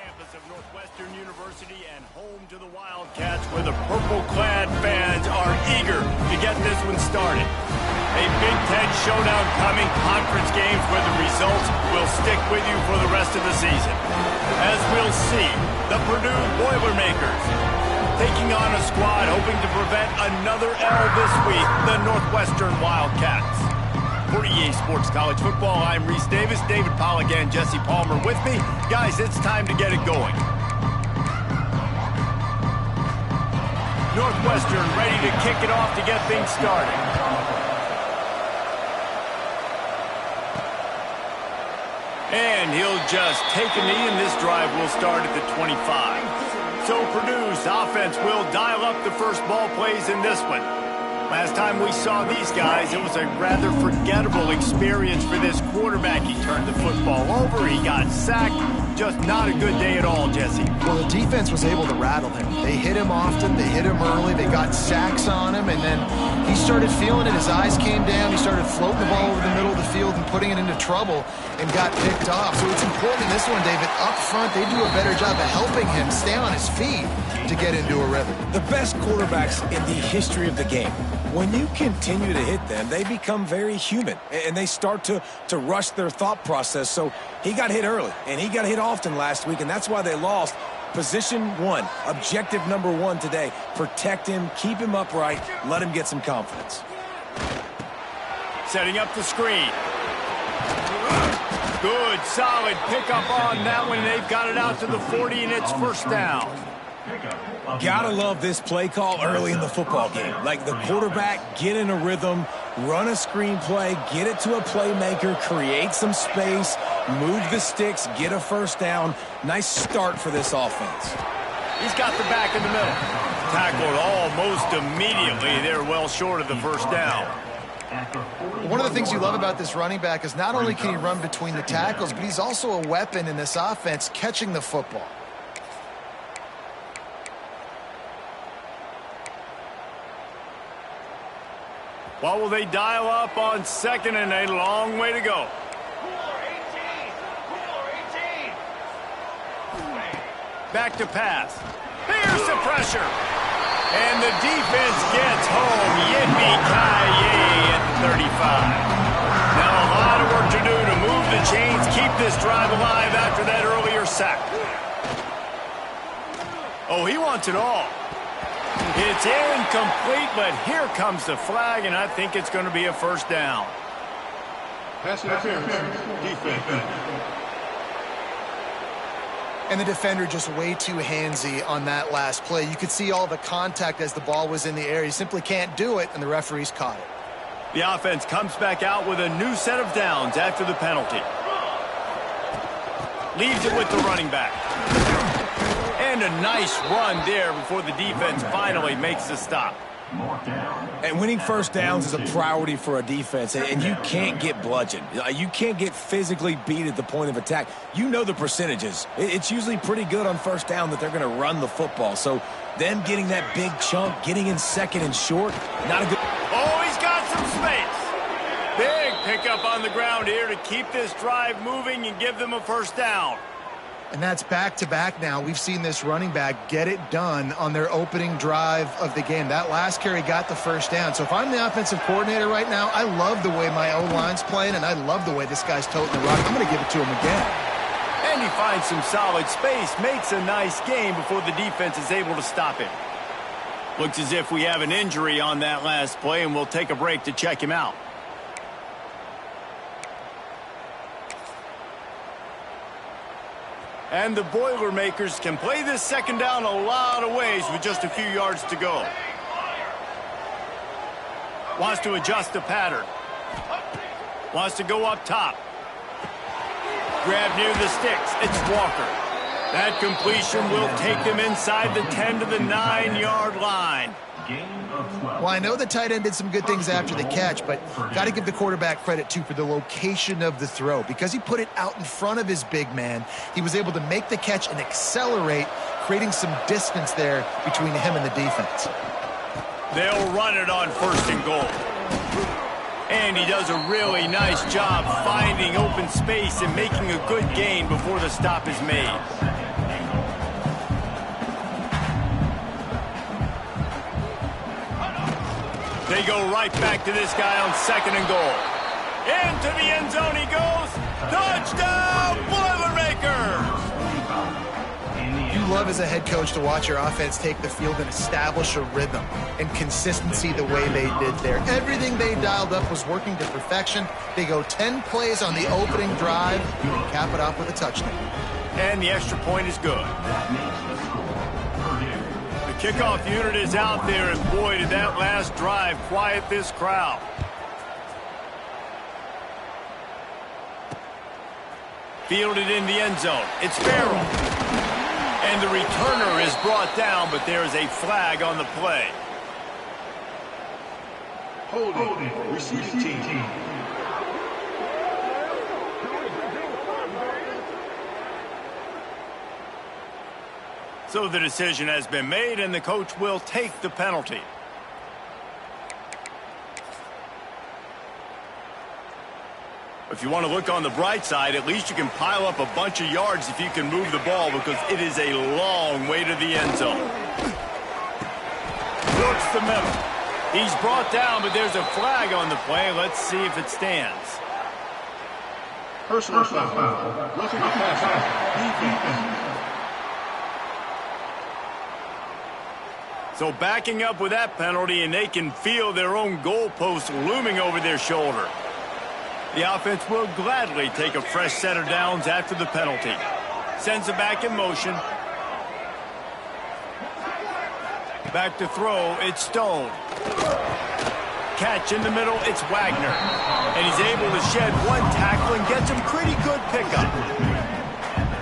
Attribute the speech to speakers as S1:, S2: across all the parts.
S1: campus of Northwestern University and home to the Wildcats, where the purple-clad fans are eager to get this one started. A Big Ten showdown coming, conference games where the results will stick with you for the rest of the season. As we'll see, the Purdue Boilermakers taking on a squad hoping to prevent another L this week, the Northwestern Wildcats. For EA Sports College Football, I'm Reese Davis, David Pollack and Jesse Palmer with me. Guys, it's time to get it going. Northwestern ready to kick it off to get things started. And he'll just take a knee, and this drive will start at the 25. So Purdue's offense will dial up the first ball plays in this one. Last time we saw these guys, it was a rather forgettable experience for this quarterback. He turned the football over, he got sacked. Just not a good day at all, Jesse.
S2: Well, the defense was able to rattle him. They hit him often, they hit him early, they got sacks on him, and then he started feeling it. His eyes came down, he started floating the ball over the middle of the field and putting it into trouble and got picked off. So it's important in this one, David, up front, they do a better job of helping him stay on his feet to get into a rhythm.
S3: The best quarterbacks in the history of the game, when you continue to hit them, they become very human, and they start to rush their thought process. So he got hit early, and he got hit often last week, and that's why they lost. Position one, objective number one today. Protect him, keep him upright, let him get some confidence.
S1: Setting up the screen. Good, solid pickup on that one. They've got it out to the 40, and it's first down.
S3: Gotta love this play call early in the football game. Like the quarterback, get in a rhythm, run a screen play, get it to a playmaker, create some space, move the sticks, get a first down. Nice start for this offense.
S1: He's got the back in the middle. Tackled almost immediately. They're well short of the first down.
S2: One of the things you love about this running back is not only can he run between the tackles, but he's also a weapon in this offense catching the football.
S1: What will they dial up on second and a long way to go? Back to pass. Here's the pressure. And the defense gets home. Yippee-ki-yay at the 35. Now a lot of work to do to move the chains, keep this drive alive after that earlier sack. Oh, he wants it all. It's incomplete, but here comes the flag, and I think it's going to be a first down.
S4: Pass interference. Defense.
S2: And the defender just way too handsy on that last play. You could see all the contact as the ball was in the air. He simply can't do it, and the referees caught it.
S1: The offense comes back out with a new set of downs after the penalty. Leaves it with the running back. And a nice run there before the defense finally makes the stop.
S3: And winning first downs is a priority for a defense, and you can't get bludgeoned. You can't get physically beat at the point of attack. You know the percentages. It's usually pretty good on first down that they're going to run the football. So them getting that big chunk, getting in second and short, not a good...
S1: Oh, he's got some space. Big pickup on the ground here to keep this drive moving and give them a first down.
S2: And that's back-to-back now. We've seen this running back get it done on their opening drive of the game. That last carry got the first down. So if I'm the offensive coordinator right now, I love the way my O-line's playing, and I love the way this guy's toting the rock. I'm going to give it to him again.
S1: And he finds some solid space, makes a nice game before the defense is able to stop him. Looks as if we have an injury on that last play, and we'll take a break to check him out. And the Boilermakers can play this second down a lot of ways with just a few yards to go. Wants to adjust the pattern. Wants to go up top. Grab near the sticks. It's Walker. That completion will take them inside the 10 to the 9-yard line.
S2: Well, I know the tight end did some good things after the catch, but got to give the quarterback credit, too, for the location of the throw. Because he put it out in front of his big man, he was able to make the catch and accelerate, creating some distance there between him and the defense.
S1: They'll run it on first and goal. And he does a really nice job finding open space and making a good gain before the stop is made. They go right back to this guy on 2nd and goal. Into the end zone he goes. Touchdown, Boilermakers!
S2: You love as a head coach to watch your offense take the field and establish a rhythm and consistency the way they did there. Everything they dialed up was working to perfection. They go 10 plays on the opening drive and cap it off with a touchdown.
S1: And the extra point is good. The kickoff unit is out there, and boy, did that last drive quiet this crowd. Fielded in the end zone. It's Farrell. And the returner is brought down, but there is a flag on the play.
S4: Holding. Receiving team.
S1: So the decision has been made, and the coach will take the penalty. If you want to look on the bright side, at least you can pile up a bunch of yards if you can move the ball, because it is a long way to the end zone. Works the middle. He's brought down, but there's a flag on the play. Let's see if it stands.
S4: Personal foul. Roughing the pass.
S1: So backing up with that penalty, and they can feel their own goalpost looming over their shoulder. The offense will gladly take a fresh set of downs after the penalty. Sends it back in motion. Back to throw, it's Stone. Catch in the middle, it's Wagner. And he's able to shed one tackle and gets him pretty good pickup.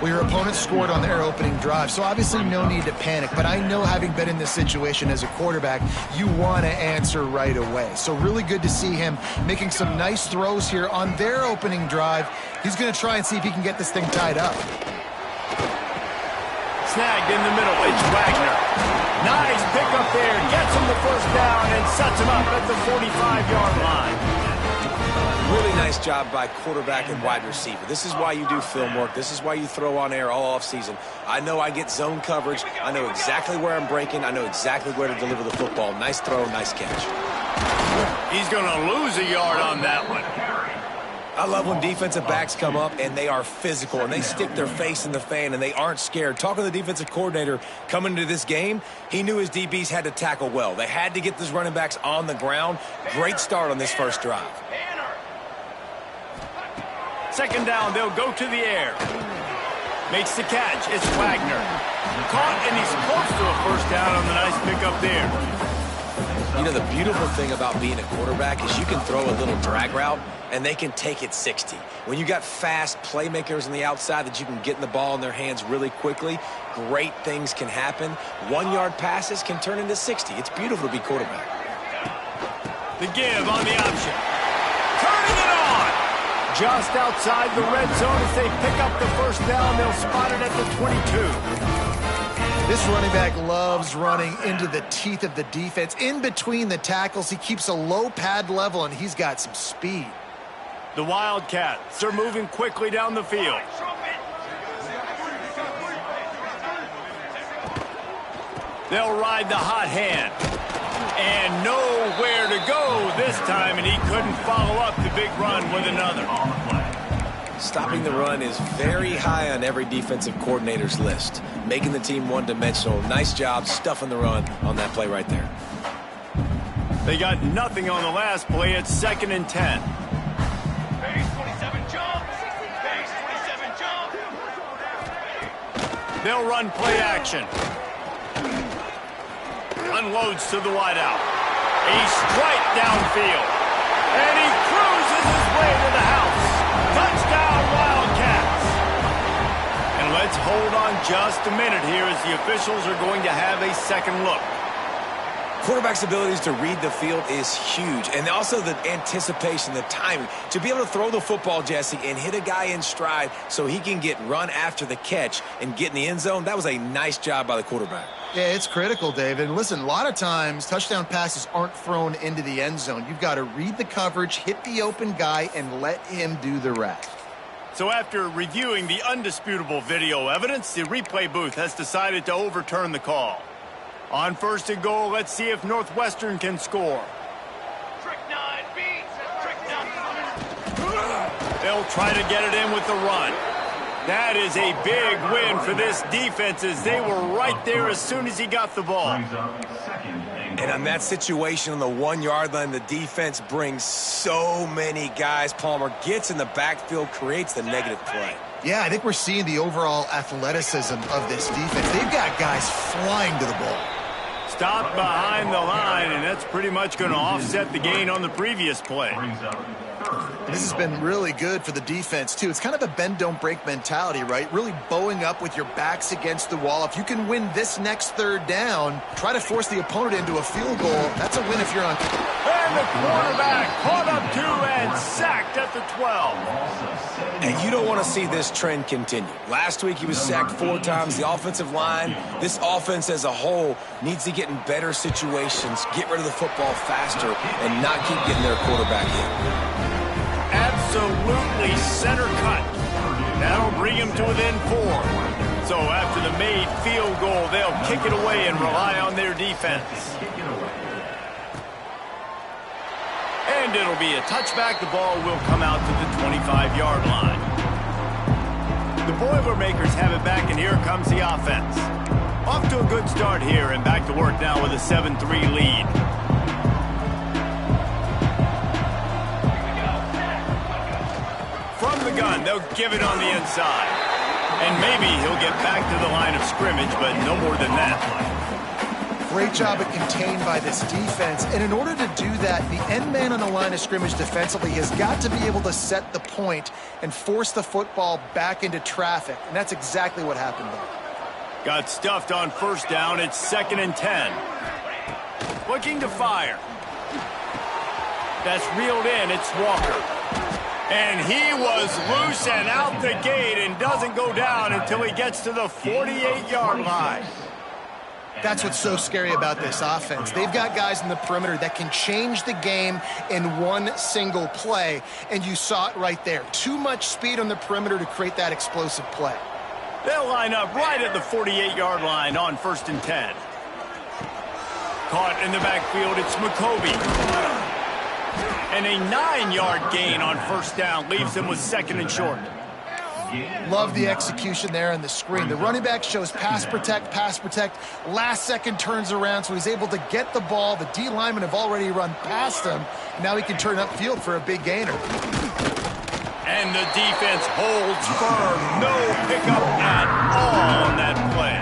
S2: Well, your opponent scored on their opening drive, so obviously no need to panic. But I know, having been in this situation as a quarterback, you want to answer right away. So really good to see him making some nice throws here on their opening drive. He's going to try and see if he can get this thing tied up.
S1: Snagged in the middle, it's Wagner. Nice pickup there, gets him the first down and sets him up at the 45-yard line.
S3: Really nice job by quarterback and wide receiver. This is why you do film work. This is why you throw on air all offseason. I know I get zone coverage. I know exactly where I'm breaking. I know exactly where to deliver the football. Nice throw, nice catch.
S1: He's going to lose a yard on that one.
S3: I love when defensive backs come up and they are physical and they stick their face in the fan and they aren't scared. Talking to the defensive coordinator coming into this game, he knew his DBs had to tackle well. They had to get those running backs on the ground. Great start on this first drive.
S1: Second down, they'll go to the air. Makes the catch. It's Wagner. Caught, and he's close to a first down on the nice pickup there.
S3: You know, the beautiful thing about being a quarterback is you can throw a little drag route, and they can take it 60. When you got fast playmakers on the outside that you can get in the ball in their hands really quickly, great things can happen. 1-yard passes can turn into 60. It's beautiful to be quarterback.
S1: The give on the option. Turning it on. Just outside the red zone as they pick up the first down. They'll spot it at the 22.
S2: This running back loves running into the teeth of the defense. In between the tackles, he keeps a low pad level, and he's got some speed.
S1: The Wildcats are moving quickly down the field. They'll ride the hot hand. And nowhere to go this time, and he couldn't follow up the big run with another.
S3: Stopping the run is very high on every defensive coordinator's list. Making the team one-dimensional. Nice job stuffing the run on that play right there.
S1: They got nothing on the last play. It's 2nd and 10.
S5: Base 27 jump. Base 27 jump.
S1: They'll run play action. Unloads to the wideout. A strike downfield. And he cruises his way to the house. Touchdown, Wildcats. And let's hold on just a minute here as the officials are going to have a second look.
S3: Quarterback's abilities to read the field is huge. And also the anticipation, the timing. To be able to throw the football, Jesse, and hit a guy in stride so he can get run after the catch and get in the end zone, that was a nice job by the quarterback.
S2: Yeah, it's critical, David. And listen, a lot of times touchdown passes aren't thrown into the end zone. You've got to read the coverage, hit the open guy, and let him do the rest.
S1: So after reviewing the undisputable video evidence, the replay booth has decided to overturn the call. On 1st and goal, let's see if Northwestern can score. They'll try to get it in with the run. That is a big win for this defense as they were right there as soon as he got the ball.
S3: And on that situation on the 1-yard line, the defense brings so many guys. Palmer gets in the backfield, creates the negative play.
S2: Yeah, I think we're seeing the overall athleticism of this defense. They've got guys flying to the ball.
S1: Stopped behind the line, and that's pretty much going to offset the gain on the previous play.
S2: This has been really good for the defense, too. It's kind of a bend-don't-break mentality, right? Really bowing up with your backs against the wall. If you can win this next third down, try to force the opponent into a field goal. That's a win if you're on.
S1: And the quarterback caught up to and sacked at the 12.
S3: And you don't want to see this trend continue. Last week he was sacked 4 times. The offensive line, this offense as a whole, needs to get in better situations, get rid of the football faster, and not keep getting their quarterback hit.
S1: Absolutely center cut. That'll bring him to within 4. So after the made field goal, they'll kick it away and rely on their defense. And it'll be a touchback. The ball will come out to the 25-yard line. The Boilermakers have it back, and here comes the offense. Off to a good start here, and back to work now with a 7-3 lead. From the gun, they'll give it on the inside. And maybe he'll get back to the line of scrimmage, but no more than that.
S2: Great job at contained by this defense. And in order to do that, the end man on the line of scrimmage defensively has got to be able to set the point and force the football back into traffic. And that's exactly what happened there.
S1: Got stuffed on first down. It's 2nd and 10. Looking to fire. That's reeled in. It's Walker. And he was loose and out the gate and doesn't go down until he gets to the 48-yard line.
S2: That's what's so scary about this offense. They've got guys in the perimeter that can change the game in one single play, and you saw it right there. Too much speed on the perimeter to create that explosive play.
S1: They'll line up right at the 48-yard line on 1st and 10. Caught in the backfield, it's McCoby. And a 9-yard gain on first down leaves him with 2nd and short.
S2: Love the execution there on the screen. The running back shows pass protect, last second turns around, so he's able to get the ball. The D linemen have already run past him. Now he can turn upfield for a big gainer.
S1: And the defense holds firm. No pickup at all on that play.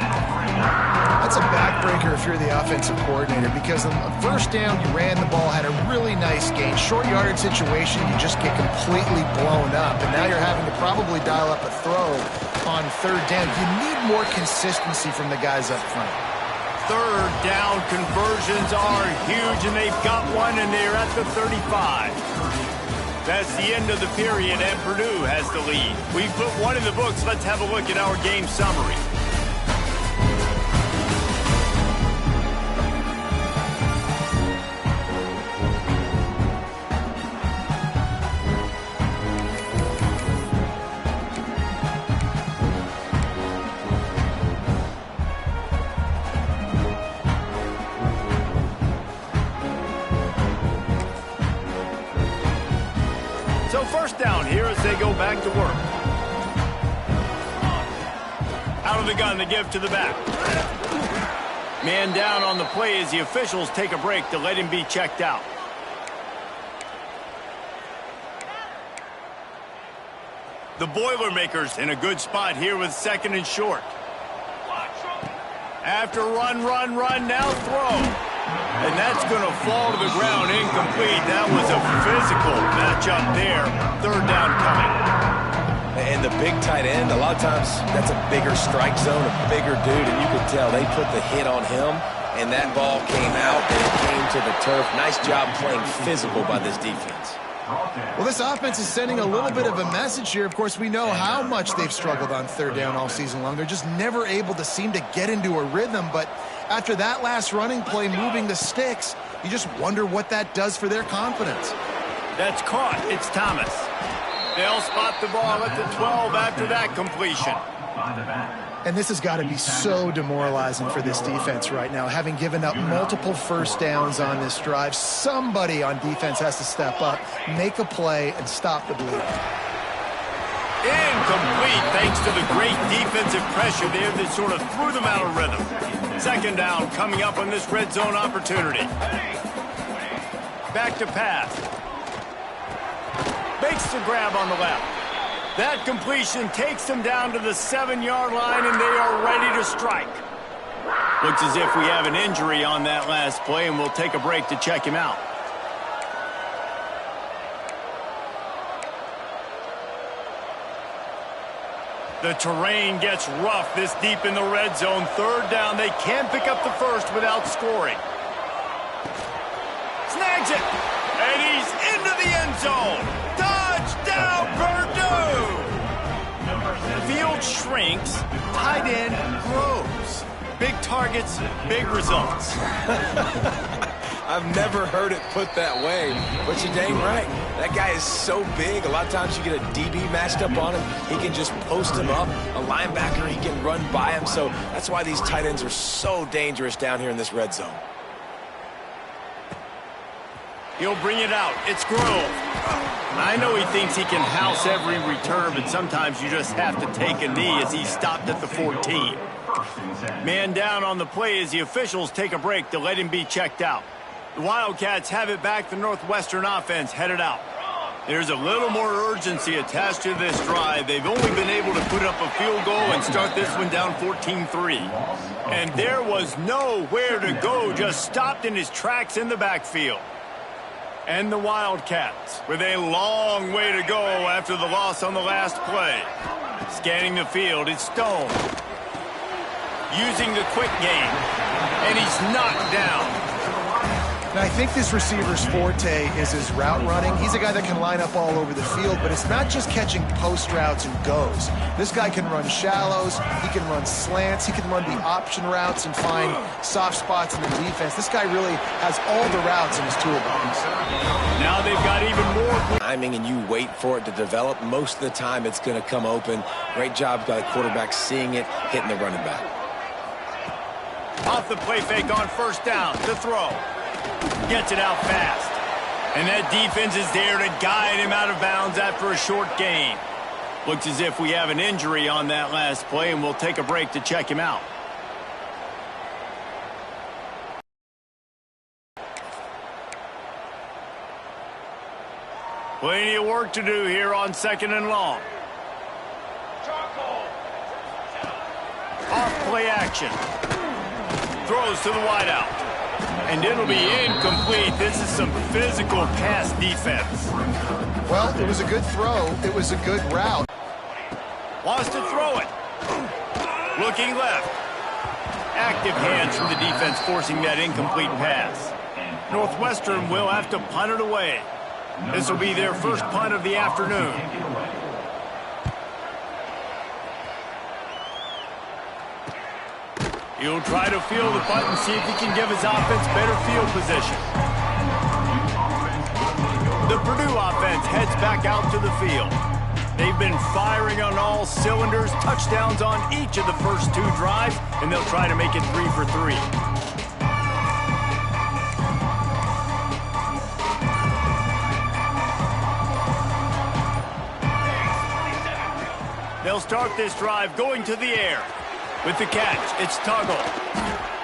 S2: That's a backbreaker if you're the offensive coordinator, because on the first down, you ran the ball, had a really nice gain. Short yardage situation, you just get completely blown up, and now you're having to probably dial up a throw on 3rd down. You need more consistency from the guys up front.
S1: 3rd down conversions are huge, and they've got one, and they're at the 35. That's the end of the period, and Purdue has the lead. We've put one in the books. Let's have a look at our game summary. So 1st down here as they go back to work. Out of the gun, the give to the back. Man down on the play as the officials take a break to let him be checked out. The Boilermakers in a good spot here with 2nd and short. After run, now throw. And that's going to fall to the ground incomplete. That was a physical matchup there. 3rd down coming.
S3: And the big tight end, a lot of times that's a bigger strike zone, a bigger dude, and you could tell they put the hit on him, and that ball came out and it came to the turf. Nice job playing physical by this defense.
S2: Well, this offense is sending a little bit of a message here. Of course, we know how much they've struggled on 3rd down all season long. They're just never able to seem to get into a rhythm, but after that last running play moving the sticks, you just wonder what that does for their confidence.
S1: That's caught. It's Thomas. They'll spot the ball at the 12 after that completion.
S2: And this has got to be so demoralizing for this defense right now. Having given up multiple 1st downs on this drive, somebody on defense has to step up, make a play, and stop the bleeding.
S1: incomplete thanks to the great defensive pressure there that sort of threw them out of rhythm. Second down coming up on this red zone opportunity. Back to pass. Makes the grab on the left. That completion takes them down to the 7-yard line, and they are ready to strike. Looks as if we have an injury on that last play, and we'll take a break to check him out. The terrain gets rough this deep in the red zone. Third down, they can't pick up the first without scoring. Snags it, and he's into the end zone. Touchdown, Purdue! Field shrinks, tight end grows. Big targets, big results.
S3: I've never heard it put that way, but you're dang right. That guy is so big, a lot of times you get a DB matched up on him. He can just post him up. A linebacker, he can run by him. So that's why these tight ends are so dangerous down here in this red zone.
S1: He'll bring it out. It's Grove. I know he thinks he can house every return, but sometimes you just have to take a knee as he stopped at the 14. Man down on the play as the officials take a break to let him be checked out. The Wildcats have it back. The Northwestern offense headed out. There's a little more urgency attached to this drive. They've only been able to put up a field goal and start this one down 14-3. And there was nowhere to go, just stopped in his tracks in the backfield. And the Wildcats with a long way to go after the loss on the last play. Scanning the field, it's Stone. Using the quick game. And he's knocked down.
S2: And I think this receiver's forte is his route running. He's a guy that can line up all over the field, but it's not just catching post routes and goes. This guy can run shallows, he can run slants, he can run the option routes and find soft spots in the defense. This guy really has all the routes in his toolbox.
S1: Now they've got even more
S3: timing, and you wait for it to develop. Most of the time it's going to come open. Great job by the quarterback seeing it, hitting the running back.
S1: Off the play fake on first down, to throw. Gets it out fast. And that defense is there to guide him out of bounds after a short gain. Looks as if we have an injury on that last play, and we'll take a break to check him out. Plenty of work to do here on second and long. Off play action. Throws to the wideout. And it'll be incomplete. This is some physical pass defense.
S2: Well, it was a good throw. It was a good route.
S1: Wants to throw it. Looking left. Active hands from the defense forcing that incomplete pass. Northwestern will have to punt it away. This will be their first punt of the afternoon. He'll try to field the punt and see if he can give his offense better field position. The Purdue offense heads back out to the field. They've been firing on all cylinders, touchdowns on each of the first two drives, and they'll try to make it 3 for 3. They'll start this drive going to the air. With the catch, it's Tuggle.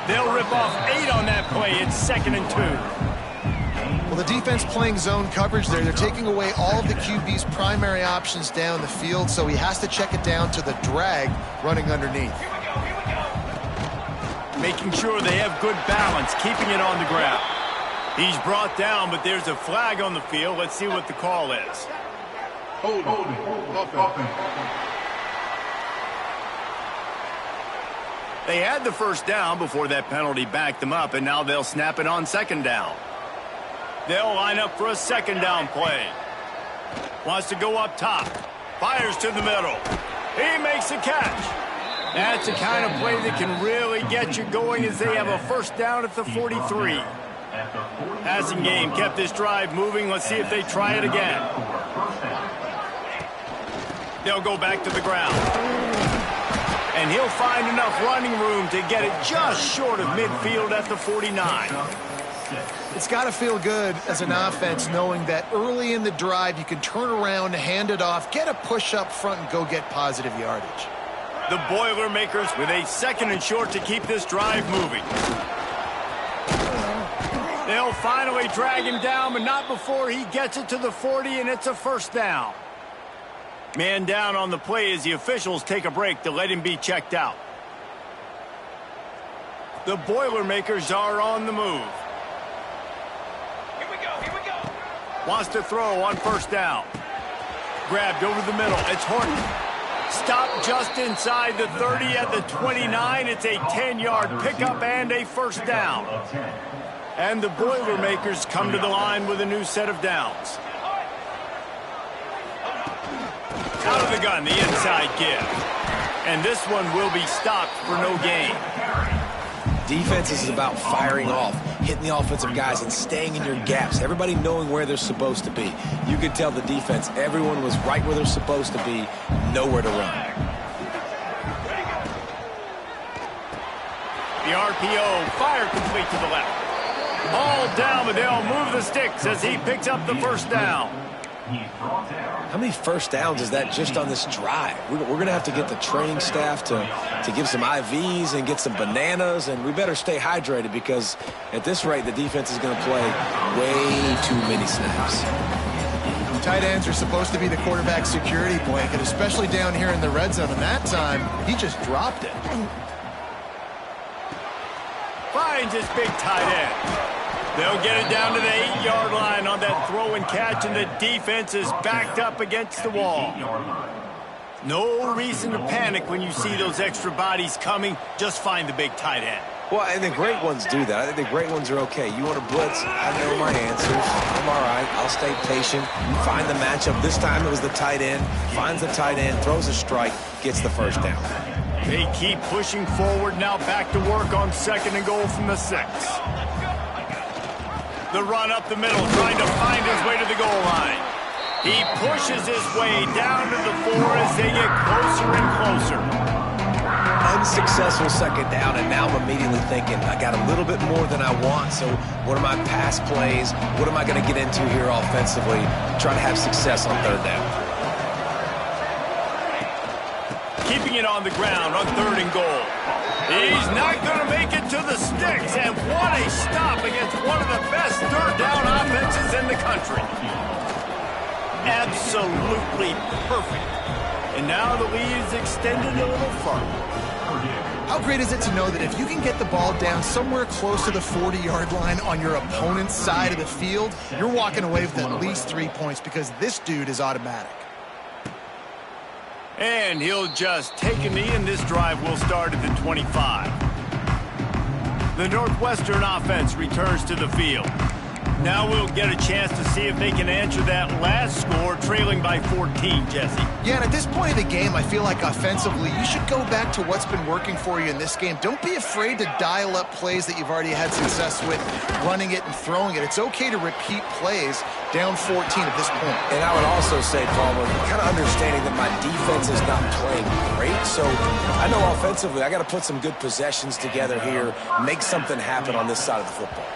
S1: They'll rip off 8 on that play. It's 2nd and 2.
S2: Well, the defense playing zone coverage there. They're taking away all of the QB's primary options down the field, so he has to check it down to the drag running underneath.
S1: Making sure they have good balance, keeping it on the ground. He's brought down, but there's a flag on the field. Let's see what the call is.
S4: Hold offense.
S1: They had the first down before that penalty backed them up, and now they'll snap it on second down. They'll line up for a second down play. Wants to go up top. Fires to the middle. He makes a catch. That's the kind of play that can really get you going as they have a first down at the 43. Passing game kept this drive moving. Let's see if they try it again. They'll go back to the ground. And he'll find enough running room to get it just short of midfield at the 49.
S2: It's got to feel good as an offense knowing that early in the drive you can turn around, hand it off, get a push up front, and go get positive yardage.
S1: The Boilermakers with a 2nd and short to keep this drive moving. They'll finally drag him down, but not before he gets it to the 40, and it's a first down. Man down on the play as the officials take a break to let him be checked out. The Boilermakers are on the move.
S5: Here we go, here we go.
S1: Wants to throw on first down. Grabbed over the middle. It's Horton. Stopped just inside the 30 at the 29. It's a 10-yard pickup and a first down. And the Boilermakers come to the line with a new set of downs. Out of the gun, the inside give. And this one will be stopped for no gain.
S3: Defense is about firing off, hitting the offensive guys, and staying in your gaps. Everybody knowing where they're supposed to be. You could tell the defense, everyone was right where they're supposed to be, nowhere to run.
S1: The RPO, fire complete to the left. All down, but they'll move the sticks as he picks up the first down.
S3: How many first downs is that just on this drive? We're going to have to get the training staff to give some IVs and get some bananas, and we better stay hydrated because at this rate, the defense is going to play way too many snaps.
S2: Tight ends are supposed to be the quarterback's security blanket, especially down here in the red zone, and that time, he just dropped it.
S1: Finds his big tight end. They'll get it down to the 8-yard line on that throw and catch, and the defense is backed up against the wall. No reason to panic when you see those extra bodies coming. Just find the big tight end.
S3: Well, and the great ones do that. I think the great ones are okay. You want to blitz? I know my answers. I'm all right. I'll stay patient. Find the matchup. This time it was the tight end. Finds the tight end, throws a strike, gets the first down.
S1: They keep pushing forward, now back to work on 2nd and goal from the 6. The run up the middle, trying to find his way to the goal line. He pushes his way down to the 4 as they get closer and closer.
S3: Unsuccessful 2nd down, and now I'm immediately thinking, I got a little bit more than I want, so what are my pass plays? What am I going to get into here offensively to try to have success on 3rd down?
S1: Keeping it on the ground on 3rd and goal. He's not going to make it to the sticks, and what a stop against one of the best 3rd down offenses in the country. Absolutely perfect. And now the lead is extended a little further.
S2: How great is it to know that if you can get the ball down somewhere close to the 40-yard line on your opponent's side of the field, you're walking away with at least 3 points because this dude is automatic.
S1: And he'll just take a knee, and this drive will start at the 25. The Northwestern offense returns to the field. Now we'll get a chance to see if they can answer that last score, trailing by 14, Jesse.
S2: Yeah, and at this point of the game, I feel like offensively, you should go back to what's been working for you in this game. Don't be afraid to dial up plays that you've already had success with, running it and throwing it. It's okay to repeat plays down 14 at this point.
S3: And I would also say, Palmer, kind of understanding that my defense is not playing great, so I know offensively I got to put some good possessions together here, make something happen on this side of the football.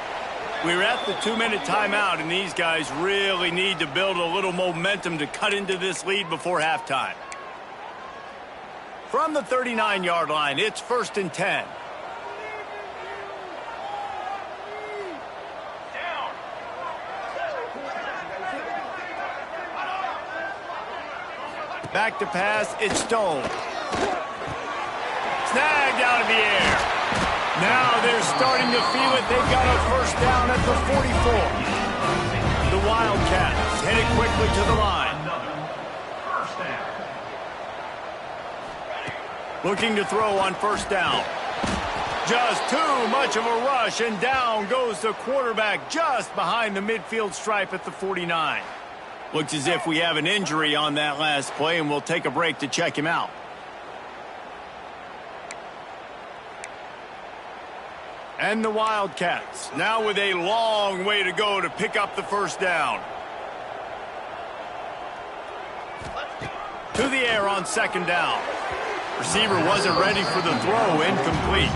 S1: We're at the 2-minute timeout, and these guys really need to build a little momentum to cut into this lead before halftime. From the 39-yard line, it's 1st and 10. Back to pass, it's Stone. Snagged out of the air. Now they're starting to feel it. They've got a first down at the 44. The Wildcats headed quickly to the line. Looking to throw on first down. Just too much of a rush, and down goes the quarterback just behind the midfield stripe at the 49. Looks as if we have an injury on that last play, and we'll take a break to check him out. And the Wildcats, now with a long way to go to pick up the first down. To the air on 2nd down. Receiver wasn't ready for the throw, incomplete.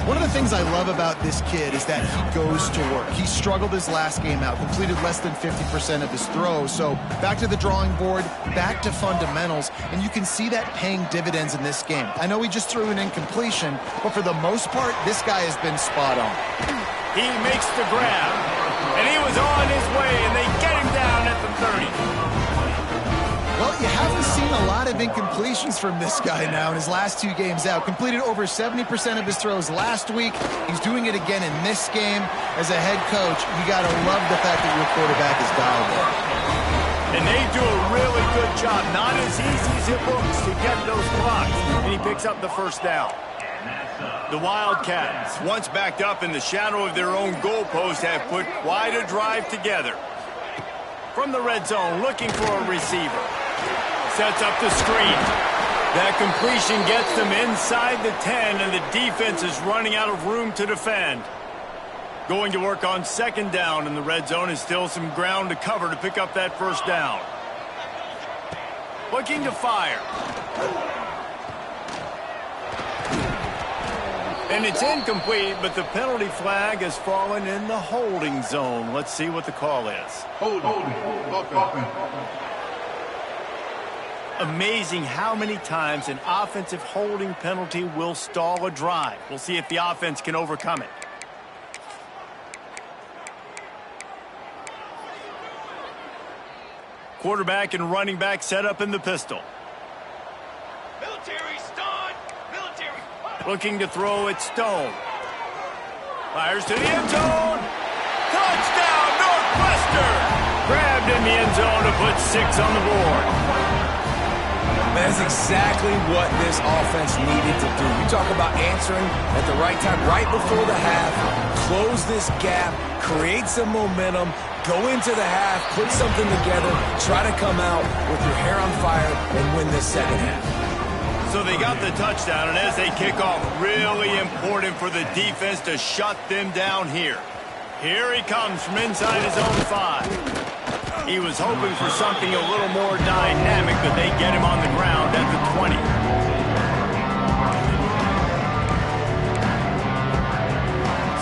S2: One of the things I love about this kid is that he goes to work. He struggled his last game out, completed less than 50% of his throws. So back to the drawing board, back to fundamentals, and you can see that paying dividends in this game. I know he just threw an incompletion, but for the most part, this guy has been spot on.
S1: He makes the grab, and he was on his way, and they get him down at the 30.
S2: Well, you haven't seen a lot of incompletions from this guy now in his last 2 games out. Completed over 70% of his throws last week. He's doing it again in this game. As a head coach, you got to love the fact that your quarterback is dialed in.
S1: And they do a really good job. Not as easy as it looks to get those blocks. And he picks up the first down. The Wildcats, once backed up in the shadow of their own goalpost, have put quite a drive together. From the red zone, looking for a receiver. Sets up the screen. That completion gets them inside the 10, and the defense is running out of room to defend. Going to work on second down in the red zone, is still some ground to cover to pick up that first down. Looking to fire. And it's incomplete, but the penalty flag has fallen in the holding zone. Let's see what the call is.
S4: Holding.
S1: Amazing how many times an offensive holding penalty will stall a drive. We'll see if the offense can overcome it. Quarterback and running back set up in the pistol.
S5: Military stun. Military.
S1: Looking to throw it Stone. Fires to the end zone. Touchdown, Northwestern! Grabbed in the end zone to put 6 on the board.
S3: That's exactly what this offense needed to do. You talk about answering at the right time, right before the half, close this gap, create some momentum, go into the half, put something together, try to come out with your hair on fire and win this second half.
S1: So they got the touchdown, and as they kick off, really important for the defense to shut them down here. Here he comes from inside his own 5. He was hoping for something a little more dynamic, but they get him on the ground at the 20.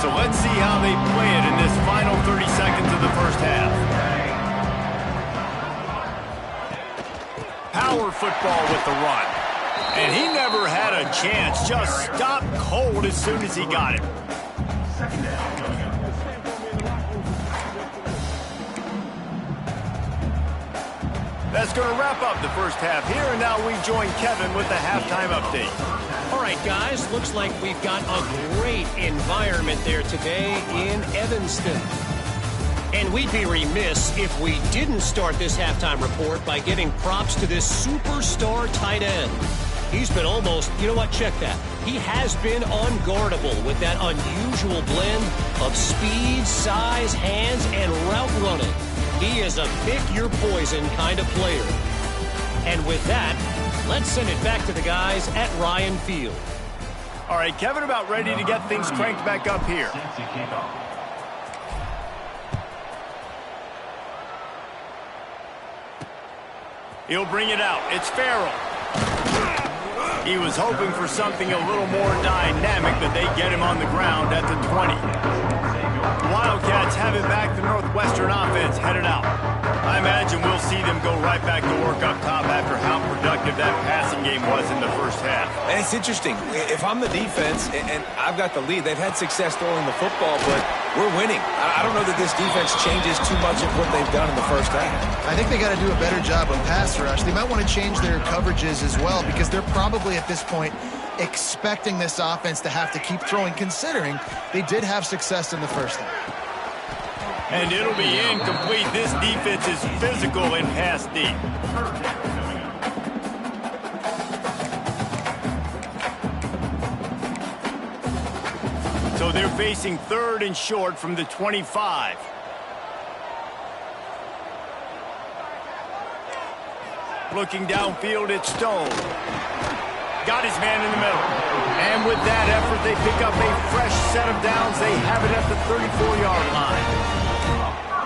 S1: So let's see how they play it in this final 30 seconds of the first half. Power football with the run. And he never had a chance, just stopped cold as soon as he got it. That's going to wrap up the first half here, and now we join Kevin with the halftime update.
S6: All right, guys, looks like we've got a great environment there today in Evanston. And we'd be remiss if we didn't start this halftime report by giving props to this superstar tight end. He's been almost, you know what, check that. He has been unguardable with that unusual blend of speed, size, hands, and route running. He is a pick-your-poison kind of player. And with that, let's send it back to the guys at Ryan Field.
S1: All right, Kevin, about ready to get things cranked back up here. He'll bring it out. It's Farrell. He was hoping for something a little more dynamic, but they get him on the ground at the 20. Wildcats have it back. The Northwestern offense headed out. I imagine we'll see them go right back to work up top after how productive that passing game was in the first half.
S3: And it's interesting. If I'm the defense and I've got the lead, they've had success throwing the football, but we're winning. I don't know that this defense changes too much of what they've done in the first half.
S2: I think they got to do a better job on pass rush. They might want to change their coverages as well, because they're probably at this point expecting this offense to have to keep throwing, considering they did have success in the first half.
S1: And it'll be incomplete. This defense is physical and pass deep. So they're facing 3rd and short from the 25. Looking downfield at Stone. Got his man in the middle. And with that effort, they pick up a fresh set of downs. They have it at the 34-yard line.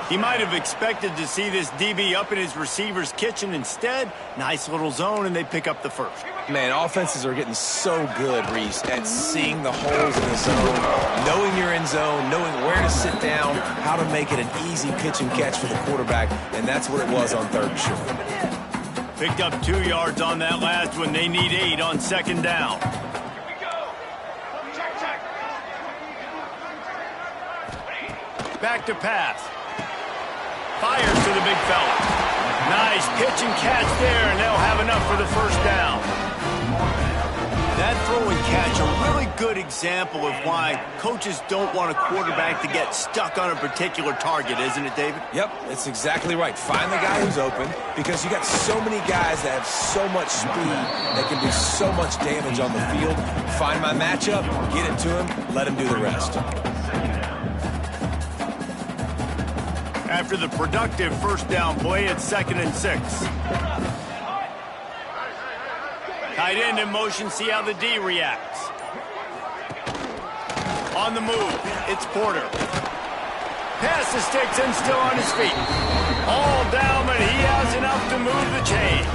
S1: He might have expected to see this DB up in his receiver's kitchen. Instead, nice little zone, and they pick up the first.
S3: Man, offenses are getting so good, Reese, at seeing the holes in the zone, knowing you're in zone, knowing where to sit down, how to make it an easy pitch and catch for the quarterback, and that's what it was on 3rd and short.
S1: Picked up 2 yards on that last one. They need 8 on 2nd down.
S5: Here we go. Check.
S1: Back to pass. Fires to the big fella. Nice pitch and catch there, and they'll have enough for the first down. That throw and catch, a really good example of why coaches don't want a quarterback to get stuck on a particular target, isn't it, David?
S3: Yep, that's exactly right. Find the guy who's open, because you got so many guys that have so much speed that can do so much damage on the field. Find my matchup, get it to him, let him do the rest.
S1: After the productive first down play, it's 2nd and 6. Tight end in motion, see how the D reacts. On the move, it's Porter. Pass the sticks and still on his feet. All down, but he has enough to move the chains.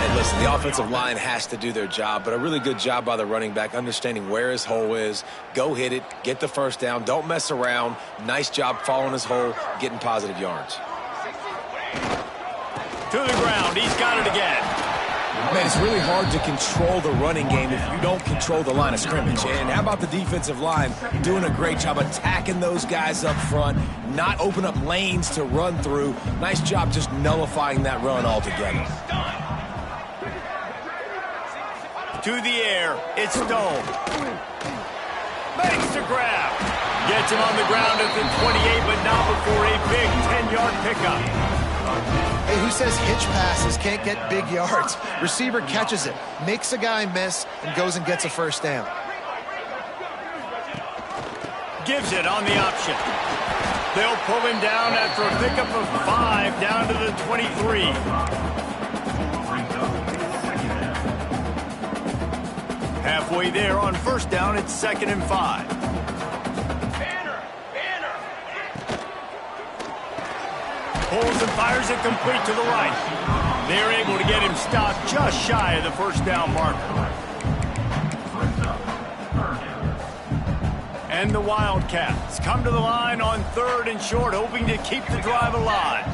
S3: And listen, the offensive line has to do their job, but a really good job by the running back understanding where his hole is. Go hit it, get the first down, don't mess around. Nice job following his hole, getting positive yards.
S1: To the ground, he's got it again.
S3: Man, it's really hard to control the running game if you don't control the line of scrimmage. And how about the defensive line doing a great job attacking those guys up front, not open up lanes to run through. Nice job just nullifying that run altogether.
S1: To the air, it's Stone. Makes the grab. Gets him on the ground at the 28, but not before a big 10-yard pickup.
S2: Hey, who says hitch passes can't get big yards? Receiver catches it, makes a guy miss, and goes and gets a first down.
S1: Gives it on the option. They'll pull him down after a pickup of 5 down to the 23. Halfway there on first down, it's 2nd and 5.
S5: Banner.
S1: Pulls and fires it complete to the right. They're able to get him stopped just shy of the first down marker. And the Wildcats come to the line on 3rd and short, hoping to keep the drive alive.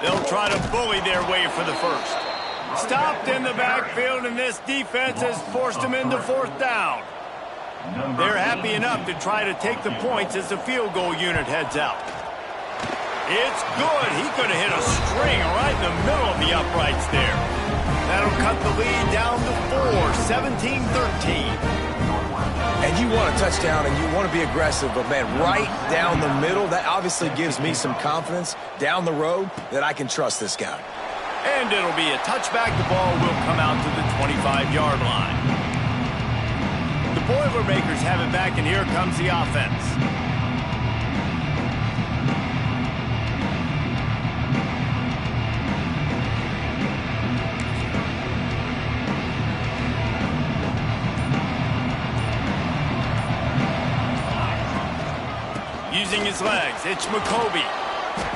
S1: They'll try to bully their way for the first. Stopped in the backfield, and this defense has forced them into 4th down. They're happy enough to try to take the points as the field goal unit heads out. It's good. He could have hit a string right in the middle of the uprights there. That'll cut the lead down to 4, 17-13.
S3: And you want a touchdown and you want to be aggressive, but man, right down the middle, that obviously gives me some confidence down the road that I can trust this guy.
S1: And it'll be a touchback. The ball will come out to the 25-yard line. The Boilermakers have it back, and here comes the offense. Using his legs, it's McCoby.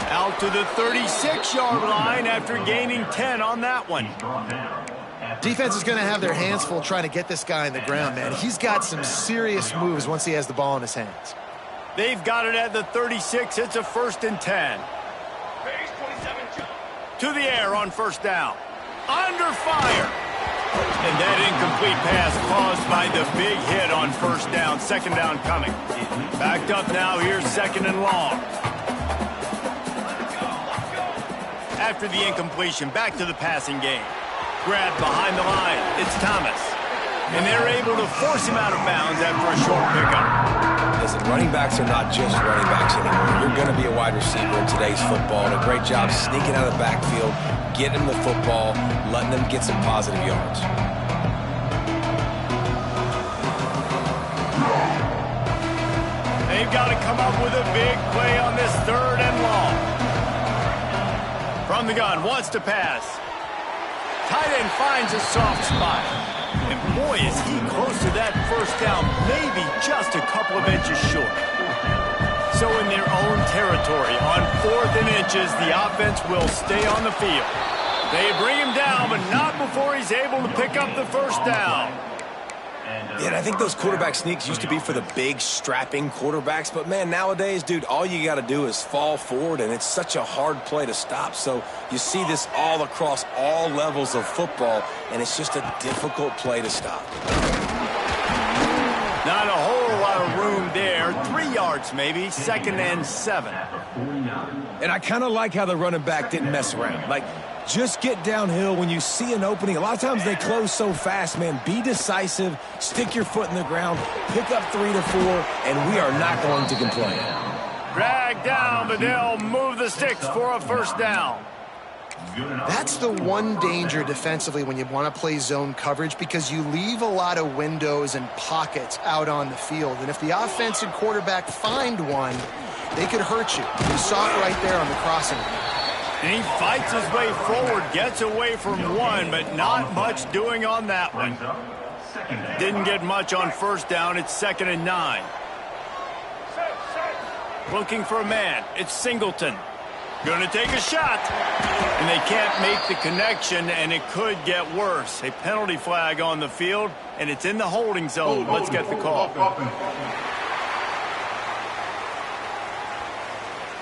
S1: Out to the 36-yard line after gaining 10 on that one.
S2: Defense is going to have their hands full trying to get this guy in the ground, man. He's got some serious moves once he has the ball in his hands.
S1: They've got it at the 36. It's a 1st and 10.
S5: Base 27.
S1: To the air on first down. Under fire. And that incomplete pass caused by the big hit on first down. 2nd down coming. Backed up now. Here's 2nd and long. After the incompletion, back to the passing game. Grabbed behind the line. It's Thomas. And they're able to force him out of bounds after a short pickup.
S3: Listen, running backs are not just running backs anymore. You're going to be a wide receiver in today's football. And a great job sneaking out of the backfield, getting them the football, letting them get some positive yards.
S1: They've got to come up with a big play on this 3rd and long. From the gun, wants to pass. Tight end finds a soft spot. And boy, is he close to that first down, maybe just a couple of inches short. So in their own territory, on 4th and inches, the offense will stay on the field. They bring him down, but not before he's able to pick up the first down.
S3: Yeah, and I think those quarterback sneaks used to be for the big, strapping quarterbacks. But, man, nowadays, dude, all you got to do is fall forward, and it's such a hard play to stop. So you see this all across all levels of football, and it's just a difficult play to stop.
S1: Not a whole lot of room there. 3 yards maybe, 2nd and 7.
S3: And I kind of like how the running back didn't mess around. Like, just get downhill when you see an opening. A lot of times they close so fast, man. Be decisive, stick your foot in the ground, pick up 3 to 4, and we are not going to complain.
S1: Drag down, but they'll move the sticks for a first down.
S2: That's the one danger defensively when you want to play zone coverage, because you leave a lot of windows and pockets out on the field. And if the offensive quarterback find one, they could hurt you. You saw it right there on the crossing.
S1: And he fights his way forward, gets away from one, but not much doing on that one. Didn't get much on first down. It's 2nd and 9. Looking for a man. It's Singleton. Going to take a shot. And they can't make the connection, and it could get worse. A penalty flag on the field, and it's in the holding zone. Let's get the call.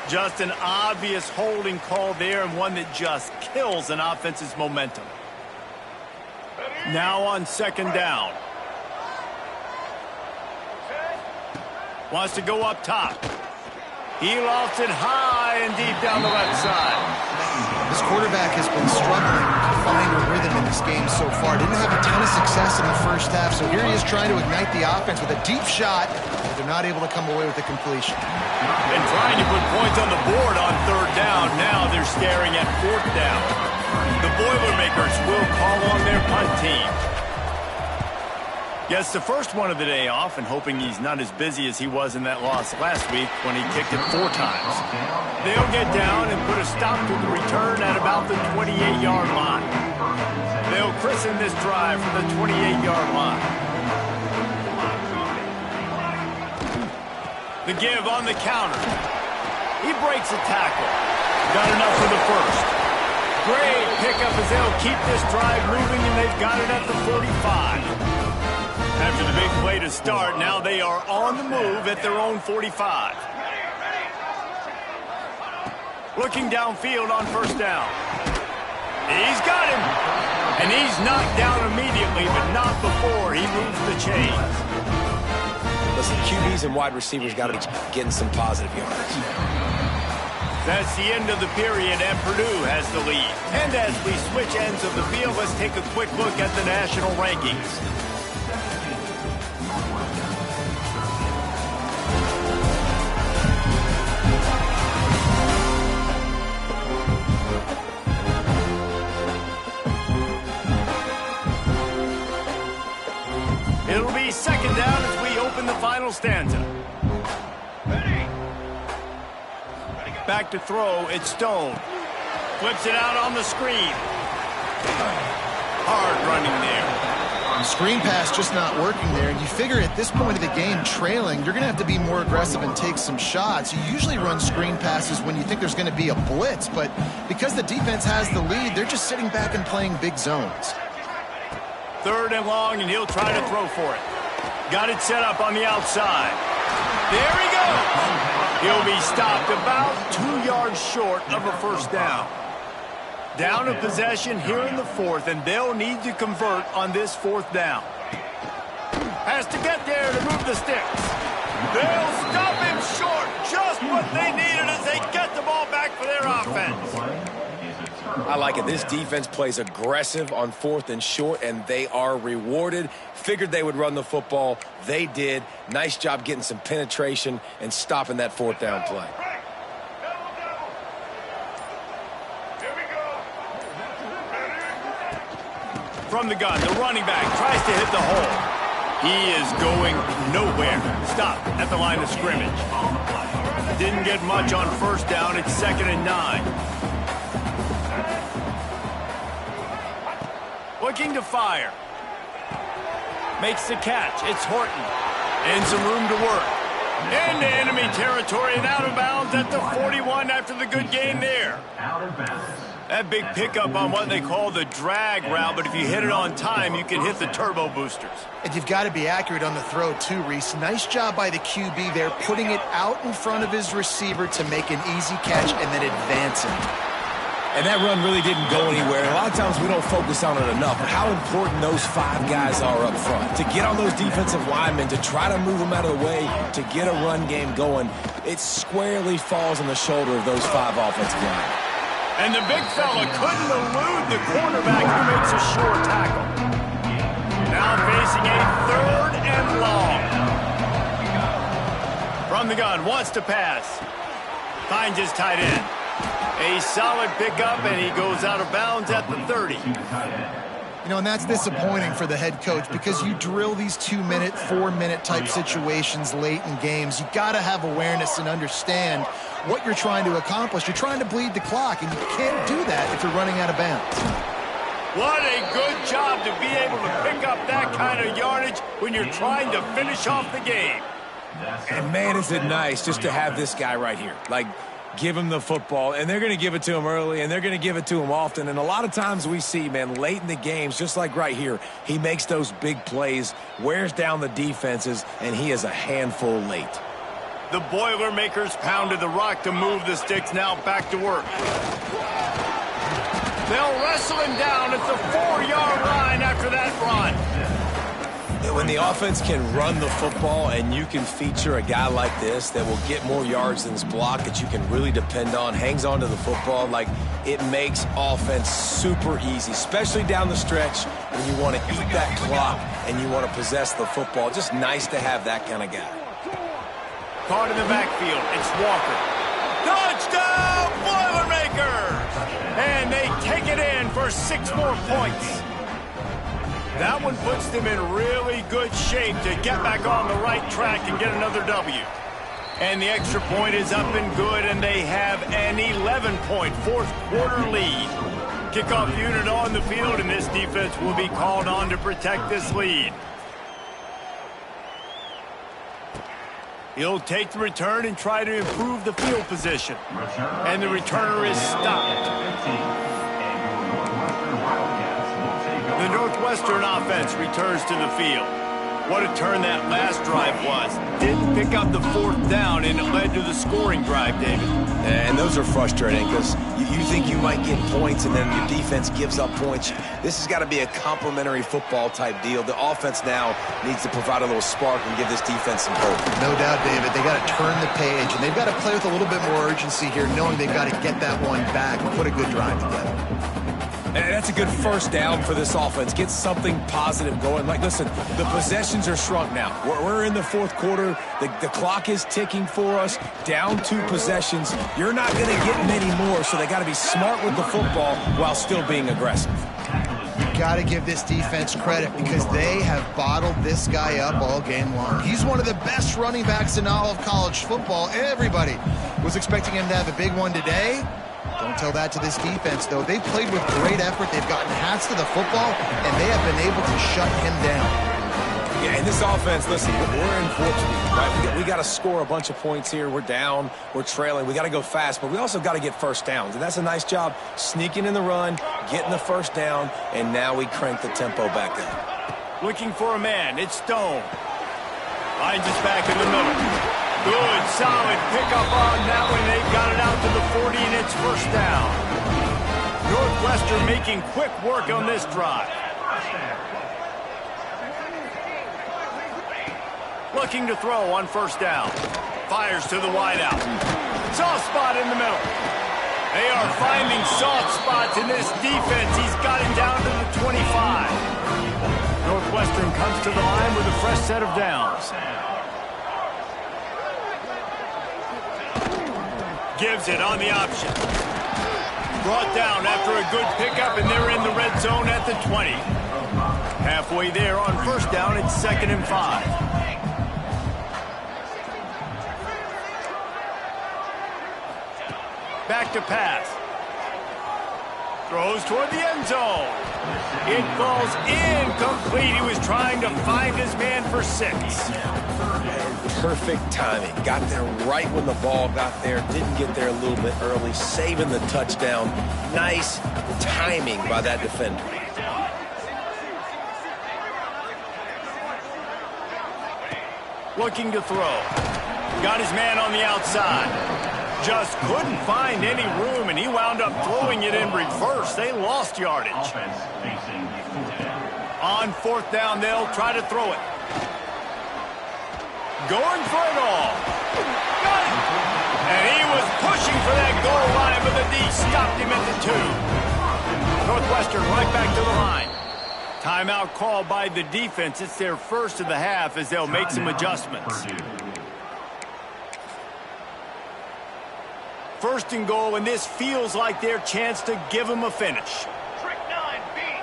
S1: Just an obvious holding call there, and one that just kills an offense's momentum. Now on 2nd down. Wants to go up top. He lofts it high and deep down the left side.
S2: This quarterback has been struggling to find a rhythm in this game so far. Didn't have a ton of success in the first half, so here he is trying to ignite the offense with a deep shot, but they're not able to come away with the completion.
S1: And trying to put points on the board on 3rd down. Now they're staring at 4th down. The Boilermakers will call on their punt team. Gets the first one of the day off, and hoping he's not as busy as he was in that loss last week when he kicked it 4 times. They'll get down and put a stop to the return at about the 28-yard line. They'll christen this drive from the 28-yard line. The give on the counter. He breaks a tackle. Got enough for the first. Great pickup as they'll keep this drive moving, and they've got it at the 45. After the big play to start, now they are on the move at their own 45. Looking downfield on first down. He's got him. And he's knocked down immediately, but not before he moves the chains.
S3: Listen, QBs and wide receivers got to be getting some positive yards.
S1: That's the end of the period, and Purdue has the lead. And as we switch ends of the field, let's take a quick look at the national rankings. It'll be 2nd down as we open the final stanza. Back to throw, it's Stone. Flips it out on the screen. Hard running there.
S2: The screen pass just not working there, and you figure at this point of the game, trailing, you're going to have to be more aggressive and take some shots. You usually run screen passes when you think there's going to be a blitz, but because the defense has the lead, they're just sitting back and playing big zones.
S1: 3rd and long, and he'll try to throw for it. Got it set up on the outside. There he goes. He'll be stopped about 2 yards short of a first down. Down a possession here in the 4th, and they'll need to convert on this 4th down. Has to get there to move the sticks. They'll stop him short. Just what they needed as they get the ball back for their offense.
S3: I like it. This defense plays aggressive on 4th and short, and they are rewarded. Figured they would run the football. They did. Nice job getting some penetration and stopping that 4th down play.
S1: From the gun, the running back tries to hit the hole. He is going nowhere. Stop at the line of scrimmage. Didn't get much on first down. It's 2nd and 9. Looking to fire. Makes the catch. It's Horton. And some room to work. Into enemy territory and out of bounds at the 41 after the good game there. That big pickup on what they call the drag route, but if you hit it on time, you can hit the turbo boosters.
S2: And you've got to be accurate on the throw too, Reese. Nice job by the QB there, putting it out in front of his receiver to make an easy catch and then advancing.
S3: And that run really didn't go anywhere. And a lot of times we don't focus on it enough, but how important those 5 guys are up front. To get on those defensive linemen, to try to move them out of the way, to get a run game going, it squarely falls on the shoulder of those 5 offensive linemen.
S1: And the big fella couldn't elude the quarterback who makes a sure tackle. Now facing a 3rd and long. From the gun, wants to pass. Finds his tight end. A solid pickup, and he goes out of bounds at the 30.
S2: You know, and that's disappointing for the head coach because you drill these 2-minute, 4-minute type situations late in games. You got to have awareness and understand what you're trying to accomplish. You're trying to bleed the clock, and you can't do that if you're running out of bounds.
S1: What a good job to be able to pick up that kind of yardage when you're trying to finish off the game.
S3: And man, is it nice just to have this guy right here. Like, give him the football, and they're going to give it to him early, and they're going to give it to him often. And a lot of times we see, man, late in the games, just like right here, he makes those big plays, wears down the defenses, and he is a handful late.
S1: The Boilermakers pounded the rock to move the sticks, now back to work. They'll wrestle him down at the 4-yard line after that run.
S3: When the offense can run the football and you can feature a guy like this that will get more yards than his block, that you can really depend on, hangs on to the football, like, it makes offense super easy, especially down the stretch when you want to eat that clock and you want to possess the football. Just nice to have that kind of guy.
S1: Caught in the backfield, it's Walker. Touchdown, Boilermakers! And they take it in for 6 more points. That one puts them in really good shape to get back on the right track and get another W. And the extra point is up and good, and they have an 11-point fourth-quarter lead. Kickoff unit on the field, and this defense will be called on to protect this lead. He'll take the return and try to improve the field position. And the returner is stopped. The Northwestern offense returns to the field. What a turn that last drive was. Didn't pick up the 4th down, and it led to the scoring drive, David.
S3: And those are frustrating because you think you might get points and then your defense gives up points. This has got to be a complementary football type deal. The offense now needs to provide a little spark and give this defense some hope.
S2: No doubt, David. They got to turn the page, and they've got to play with a little bit more urgency here, knowing they've got to get that one back and put a good drive together.
S3: And that's a good first down for this offense. Get something positive going. Like, listen, the possessions are shrunk now. We're in the 4th quarter. The clock is ticking for us. Down 2 possessions. You're not going to get many more, so they got to be smart with the football while still being aggressive.
S2: You got to give this defense credit because they have bottled this guy up all game long. He's one of the best running backs in all of college football. Everybody was expecting him to have a big one today. Don't tell that to this defense, though. They've played with great effort. They've gotten hats to the football, and they have been able to shut him down.
S3: Yeah, and this offense, listen, we're in fortunate, right? We got to score a bunch of points here. We're down. We're trailing. We got to go fast, but we also got to get first downs. And that's a nice job sneaking in the run, getting the first down, and now we crank the tempo back up.
S1: Looking for a man. It's Stone. Finds us back in the middle. Good, solid pickup on that one. They've got it out to the 40, and it's first down. Northwestern making quick work on this drive. Looking to throw on first down. Fires to the wideout. Soft spot in the middle. They are finding soft spots in this defense. He's got him down to the 25. Northwestern comes to the line with a fresh set of downs. Gives it on the option. Brought down after a good pickup, and they're in the red zone at the 20. Halfway there on first down, it's 2nd and 5. Back to pass. Throws toward the end zone. It falls incomplete. He was trying to find his man for 6.
S3: Perfect timing. Got there right when the ball got there. Didn't get there a little bit early. Saving the touchdown. Nice timing by that defender.
S1: Looking to throw. Got his man on the outside. Just couldn't find any room, and he wound up throwing it in reverse. They lost yardage. On 4th down, they'll try to throw it. Going for it all. Got it. And he was pushing for that goal line, but the D stopped him at the 2. Northwestern right back to the line. Timeout called by the defense. It's their first of the half as they'll make some adjustments. 1st and goal, and this feels like their chance to give them a finish.
S5: Trick 9B.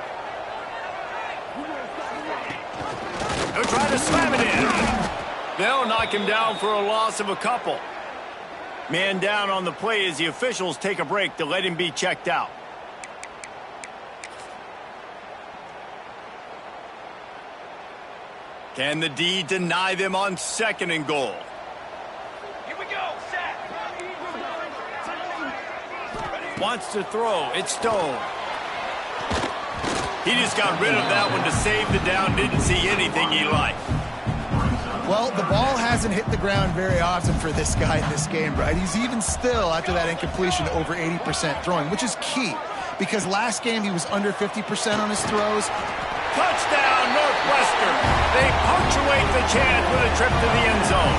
S1: They'll try to slam it in. They'll knock him down for a loss of a couple. Man down on the play as the officials take a break to let him be checked out. Can the D deny them on 2nd and goal?
S5: Here we go. Set.
S1: Wants to throw. It's Stone. He just got rid of that one to save the down. Didn't see anything he liked.
S2: Well, the ball hasn't hit the ground very often for this guy in this game, right? He's even still, after that incompletion, over 80% throwing, which is key. Because last game he was under 50% on his throws.
S1: Touchdown, Northwestern. They punctuate the chance with a trip to the end zone.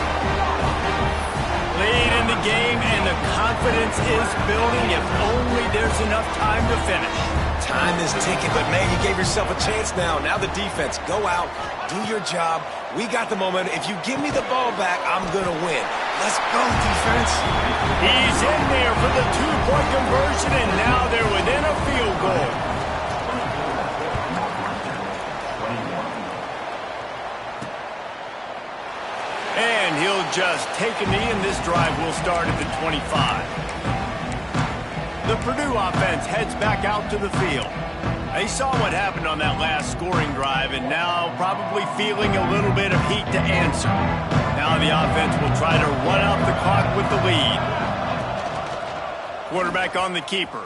S1: Lead in the game, and the confidence is building if only there's enough time to finish.
S3: Time is ticking, but man, you gave yourself a chance now. Now the defense, go out, do your job. We got the momentum. If you give me the ball back, I'm going to win. Let's go, defense.
S1: He's in there for the 2-point conversion, and now they're within a field goal. And he'll just take a knee, and this drive will start at the 25. The Purdue offense heads back out to the field. They saw what happened on that last scoring drive, and now probably feeling a little bit of heat to answer. Now the offense will try to run out the clock with the lead. Quarterback on the keeper.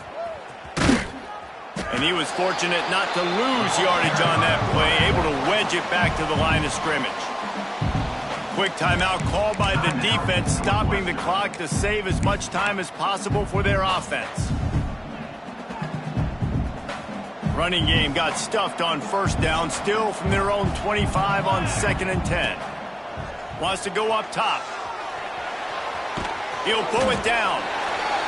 S1: And he was fortunate not to lose yardage on that play, able to wedge it back to the line of scrimmage. Quick timeout called by the defense, stopping the clock to save as much time as possible for their offense. Running game got stuffed on 1st down, still from their own 25 on 2nd and 10. Wants to go up top. He'll pull it down.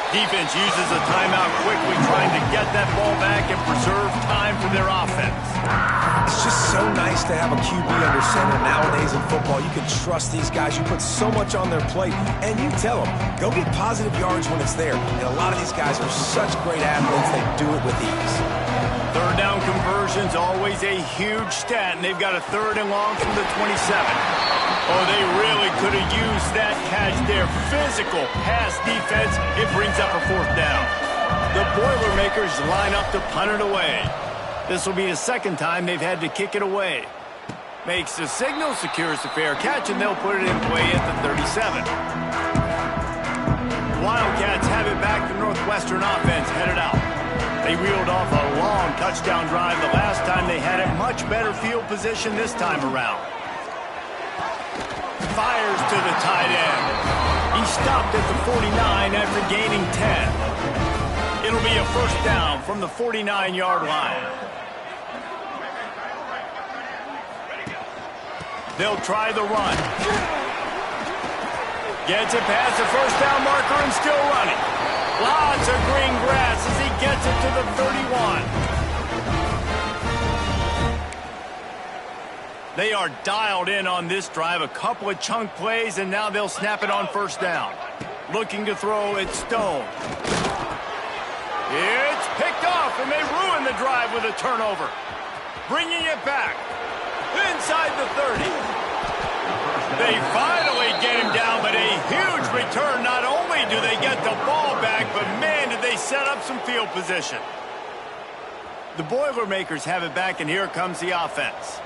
S1: Defense uses a timeout quickly, trying to get that ball back and preserve time for their offense.
S3: It's just so nice to have a QB under center. Nowadays in football, you can trust these guys. You put so much on their plate, and you tell them, go get positive yards when it's there. And a lot of these guys are such great athletes, they do it with ease.
S1: 3rd down conversion's always a huge stat, and they've got a 3rd and long from the 27. Oh, they really could have used that catch there. Physical pass defense. It brings up a 4th down. The Boilermakers line up to punt it away. This will be the 2nd time they've had to kick it away. Makes the signal, secures the fair catch, and they'll put it in play at the 37. The Wildcats have it back. The Northwestern offense headed out. They reeled off a long touchdown drive the last time they had it. Much better field position this time around. Fires to the tight end. He stopped at the 49 after gaining 10. It'll be a 1st down from the 49-yard line. They'll try the run. Gets it past the 1st down marker and still running. Lots of green grass as he gets it to the 31. They are dialed in on this drive. A couple of chunk plays, and now they'll snap it on 1st down. Looking to throw, it's Stone. It's picked off, and they ruin the drive with a turnover. Bringing it back. Inside the 30. They finally get him down, but a huge return. Not only do they get the ball back, but man, did they set up some field position. The Boilermakers have it back, and here comes the offense.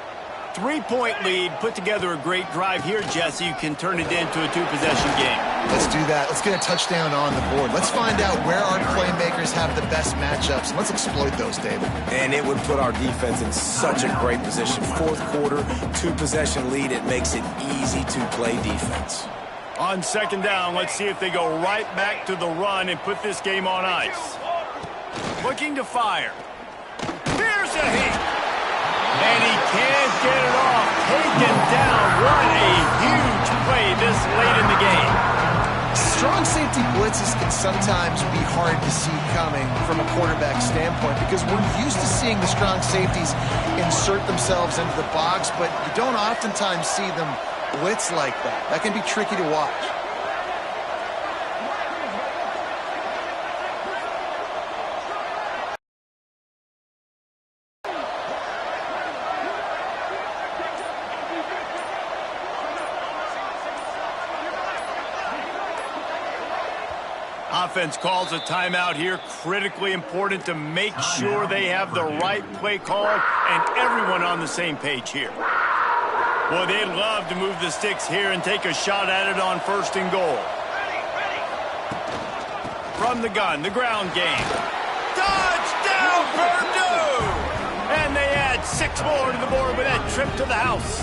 S1: 3-point lead, put together a great drive here, Jesse. You can turn it into a 2-possession game.
S2: Let's do that. Let's get a touchdown on the board. Let's find out where our playmakers have the best matchups, and let's exploit those, David.
S3: And it would put our defense in such a great position. Fourth quarter, 2-possession lead. It makes it easy to play defense.
S1: On second down, let's see if they go right back to the run and put this game on ice. Looking to fire. Here's a heat. And he can't get it off. Taken down. What a huge play this late in the game.
S2: Strong safety blitzes can sometimes be hard to see coming from a quarterback standpoint because we're used to seeing the strong safeties insert themselves into the box, but you don't oftentimes see them blitz like that. That can be tricky to watch.
S1: Offense calls a timeout here. Critically important to make sure they have the right play call and everyone on the same page here. Boy, they'd love to move the sticks here and take a shot at it on 1st and goal. From the gun, the ground game. Touchdown, Purdue! And they add 6 more to the board with that trip to the house.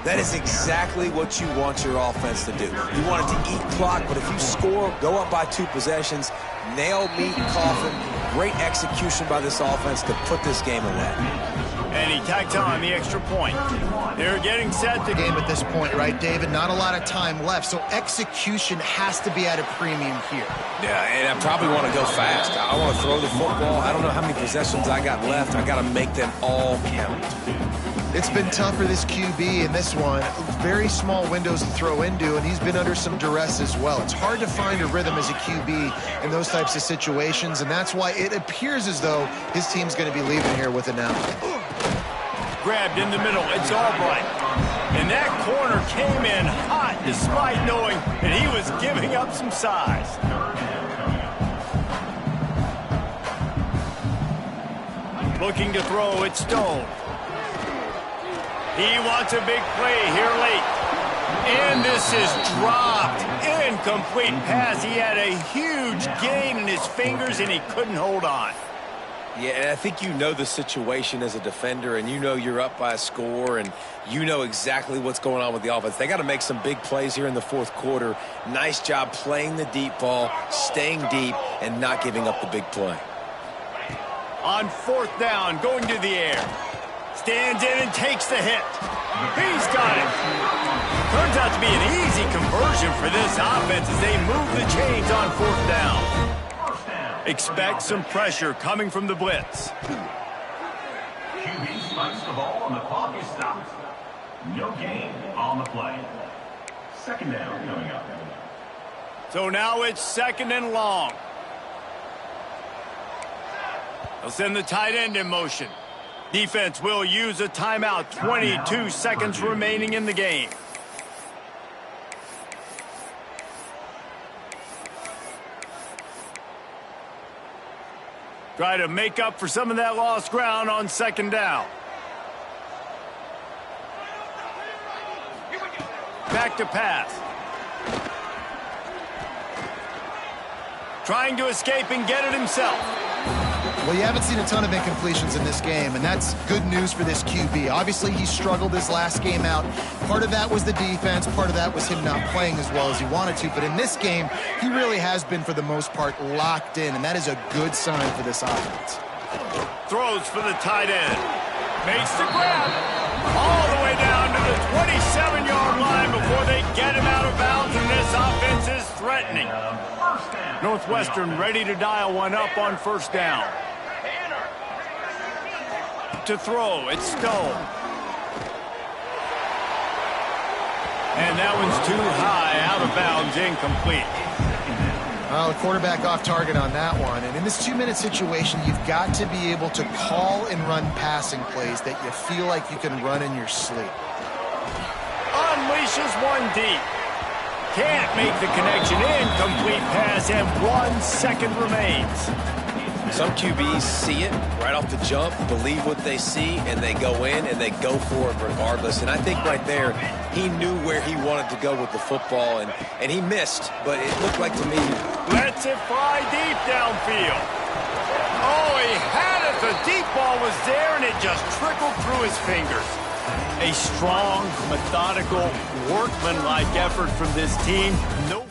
S3: That is exactly what you want your offense to do. You want it to eat clock, but if you score, go up by 2 possessions, nail, meet, coffin. Great execution by this offense to put this game away.
S1: And he tacked on the extra point. They're getting set to
S2: Game at this point, right, David? Not a lot of time left, so execution has to be at a premium here.
S3: Yeah, and I probably want to go fast. I want to throw the football. I don't know how many possessions I got left. I got to make them all count.
S2: It's been tough for this QB in this one. Very small windows to throw into, and he's been under some duress as well. It's hard to find a rhythm as a QB in those types of situations, and that's why it appears as though his team's going to be leaving here with it now.
S1: Grabbed in the middle. It's Albright. And that corner came in hot despite knowing that he was giving up some size. Looking to throw, it's Stone. He wants a big play here late. And this is dropped. Incomplete pass. He had a huge gain in his fingers, and he couldn't hold on.
S3: Yeah, and I think you know the situation as a defender, and you know you're up by a score, and you know exactly what's going on with the offense. They got to make some big plays here in the fourth quarter. Nice job playing the deep ball, staying deep, and not giving up the big play.
S1: On 4th down, going to the air. Stands in and takes the hit. He's got it. Turns out to be an easy conversion for this offense as they move the chains on 4th down. Expect some pressure coming from the blitz.
S4: QB spikes the ball and the clock is stopped. No gain on the play. 2nd down coming up.
S1: So now it's 2nd and long. They'll send the tight end in motion. Defense will use a timeout. 22 seconds remaining in the game. Try to make up for some of that lost ground on 2nd down. Back to pass. Trying to escape and get it himself.
S2: Well, you haven't seen a ton of incompletions in this game, and that's good news for this QB. Obviously, he struggled his last game out. Part of that was the defense. Part of that was him not playing as well as he wanted to. But in this game, he really has been, for the most part, locked in, and that is a good sign for this offense.
S1: Throws for the tight end. Makes the grab. All the way down to the 27-yard line before they get him out of bounds, and this offense is threatening. Northwestern ready to dial one up on 1st down. To throw, it's Stone. And that one's too high, out of bounds, incomplete.
S2: Well, the quarterback off target on that one. And in this 2-minute situation, you've got to be able to call and run passing plays that you feel like you can run in your sleep.
S1: Unleashes one deep. Can't make the connection. Incomplete pass, and 1 second remains.
S3: Some QBs see it right off the jump, believe what they see, and they go in and they go for it regardless. And I think right there, he knew where he wanted to go with the football, and he missed, but it looked like to me.
S1: Lets it fly deep downfield. Oh, he had it. The deep ball was there, and it just trickled through his fingers. A strong, methodical, workmanlike effort from this team. No